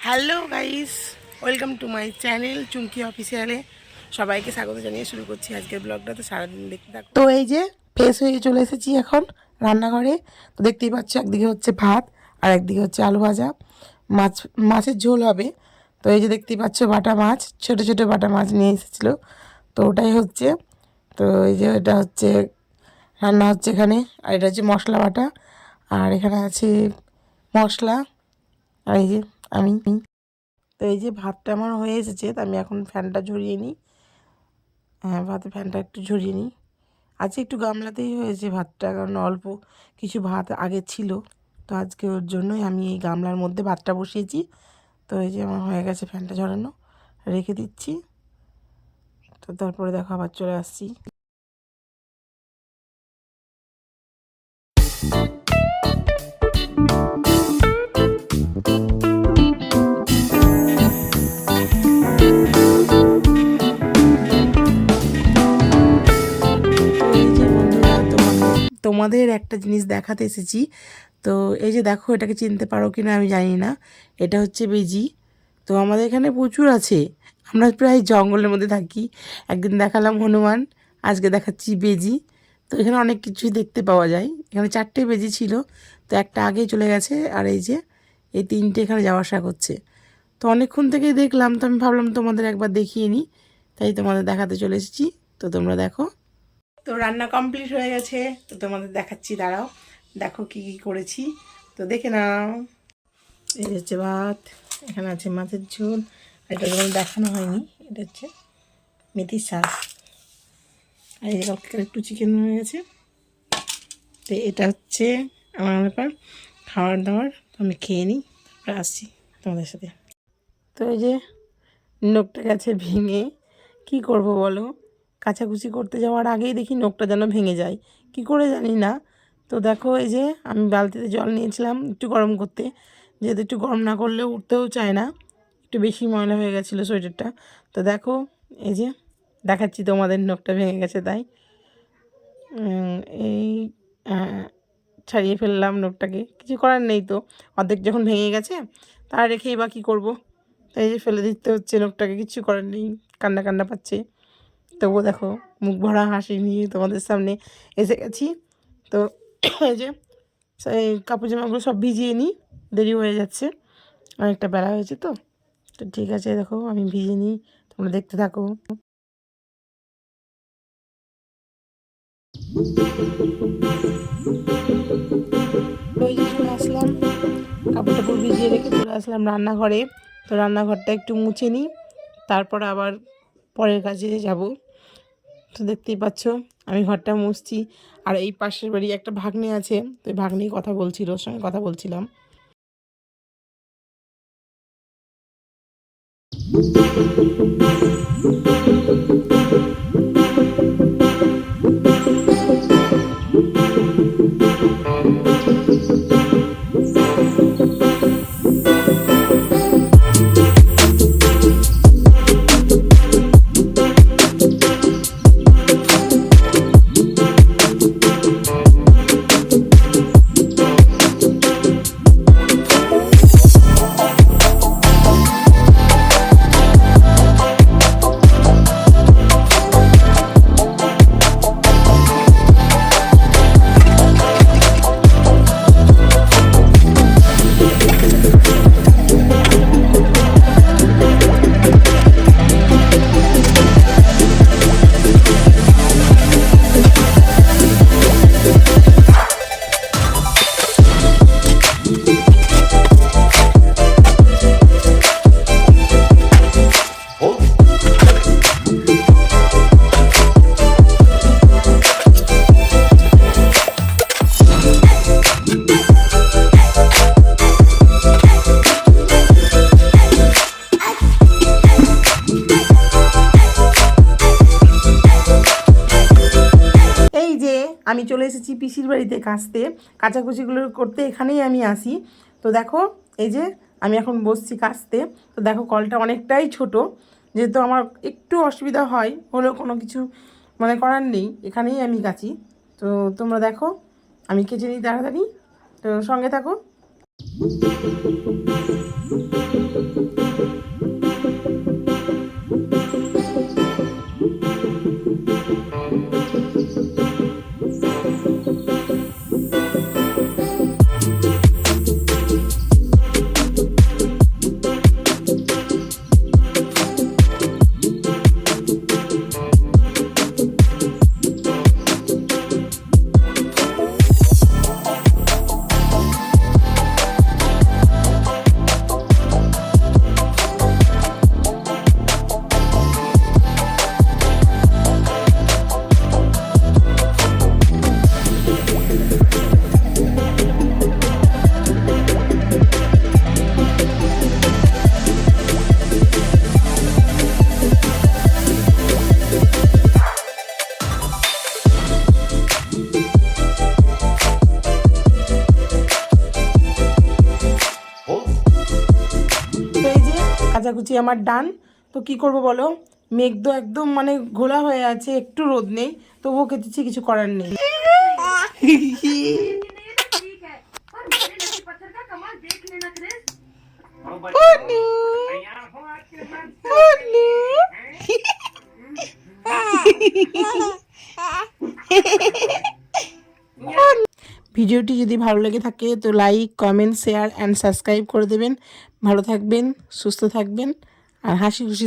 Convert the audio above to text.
Hello guys, welcome to my channel Chumki অফিসিয়ালে সবাইকে স্বাগত জানিয়ে শুরু করছি আজকের ব্লগটা। তো সারাদিন দেখতে থাকো। তো এই যে ফ্রেশ হয়ে চলে এসেছি এখন রান্নাঘরে। তো দেখতেই পাচ্ছ একদিকে হচ্ছে ভাত আর একদিকে হচ্ছে আলু ভাজা, মাছের ঝোল হবে। তো এই যে দেখতেই পাচ্ছ বাটা মাছ, ছোট ছোট বাটা মাছ নিয়ে এসেছিলো, তো ওটাই হচ্ছে। তো এই যে এটা হচ্ছে রান্না হচ্ছে এখানে, আর এটা হচ্ছে মশলা বাটা, আর এখানে আছে মশলা, আর এই যে আমি। তো এই যে ভাতটা আমার হয়ে এসেছে, তো আমি এখন ফ্যানটা ঝরিয়ে নিই। হ্যাঁ, ভাতের ফ্যানটা একটু ঝরিয়ে নিই। আজকে একটু গামলাতেই হয়েছে ভাতটা, কারণ অল্প কিছু ভাত আগে ছিল। তো আজকে ওর জন্যই আমি এই গামলার মধ্যে ভাতটা বসিয়েছি। তো এই যে আমার হয়ে গেছে, ফ্যানটা ঝরানো, রেখে দিচ্ছি। তো তারপরে দেখো আবার চলে আসছি। তোমাদের একটা জিনিস দেখাতে এসেছি। তো এই যে দেখো, এটাকে চিনতে পারো কি না আমি জানি না। এটা হচ্ছে বেজি। তো আমাদের এখানে প্রচুর আছে, আমরা প্রায় জঙ্গলের মধ্যে থাকি। একদিন দেখালাম হনুমান, আজকে দেখাচ্ছি বেজি। তো এখানে অনেক কিছুই দেখতে পাওয়া যায়। এখানে 4টে বেজি ছিল, তো একটা আগেই চলে গেছে, আর এই যে এই 3টে এখানে যাওয়া আসা করছে। তো অনেকক্ষণ থেকেই দেখলাম, তো আমি ভাবলাম তোমাদের একবার দেখিয়ে নিই, তাই তোমাদের দেখাতে চলে এসেছি। তো তোমরা দেখো। তো রান্না কমপ্লিট হয়ে গেছে, তো তোমাদের দেখাচ্ছি, দাঁড়াও। দেখো কি কি করেছি, তো দেখে নাও। এই হচ্ছে ভাত, এখানে আছে মাছের ঝোল, এটা তোমাদের দেখানো হয়নি, এটা হচ্ছে মেথির শাক, আর এই কালকে একটু চিকেন হয়ে গেছে। তো এটা হচ্ছে আমার ব্যাপার খাওয়ার দাওয়ার। তো আমি খেয়ে নিই, তারপরে আসছি তোমাদের সাথে। তো এই যে নখটা গেছে ভেঙে, কি করব বলো, কাচাকুচি করতে যাওয়ার আগেই দেখি নখটা যেন ভেঙে যায়, কি করে জানি না। তো দেখো এই যে আমি বালতিতে জল নিয়েছিলাম একটু গরম করতে, যেহেতু একটু গরম না করলে উঠতেও চায় না, একটু বেশি ময়লা হয়ে গেছিলো সোয়েটারটা। তো দেখো এই যে দেখাচ্ছি তোমাদের, নখটা ভেঙে গেছে তাই এই ছাড়িয়ে ফেললাম নখটাকে, কিছু করার নেই। তো অর্ধেক যখন ভেঙে গেছে, তার রেখেই বা কী করবো, তাই যে ফেলে দিতে হচ্ছে নখটাকে, কিছু করার নেই, কান্না কান্না পাচ্ছে। তবুও দেখো মুখ ভরা হাসি নিয়ে তোমাদের সামনে এসে গেছি। তো এই যে সেই কাপড় জামাগুলো সব ভিজিয়ে নিই, দেরি হয়ে যাচ্ছে, অনেকটা বেলা হয়েছে। তো তো ঠিক আছে, দেখো আমি ভিজিয়ে নিই, তোমরা দেখতে থাকো। ওই যে চলে আসলাম, কাপড় টাপড় ভিজিয়ে রেখে চলে আসলাম রান্নাঘরে। তো রান্নাঘরটা একটু মুছে নিই, তারপর আবার পরের কাজে যাব। তো দেখতেই পাচ্ছ আমি ঘরটা মুছছি, আর এই পাশের বাড়ি একটা ভাগ্নে আছে, তো এই ভাগ্নেই কথা বলছিল, ওর সঙ্গে কথা বলছিলাম। আমি চলে এসেছি পিসির বাড়িতে কাচতে, কাচাকুচিগুলো করতে এখানেই আমি আসি। তো দেখো এই যে আমি এখন বসছি কাচতে। তো দেখো কলটা অনেকটাই ছোট, যেহেতু আমার একটু অসুবিধা হয়, হলেও কোনো কিছু মনে করার নেই, এখানেই আমি কাচি। তো তোমরা দেখো আমি কেচে নিই তাড়াতাড়ি, তো সঙ্গে থাকো। কাচাকুচি আমার ডান। তো কি করব বলো, মেঘ তো একদম মানে ঘোলা হয়ে আছে, একটু রোদ নেই, তবুও কেটেছি, কিছু করার নেই। ভিডিওটি যদি ভালো লেগে থাকে তো like, comment, share and subscribe করে দেবেন। ভালো থাকবেন, সুস্থ থাকবেন আর হাসি খুশি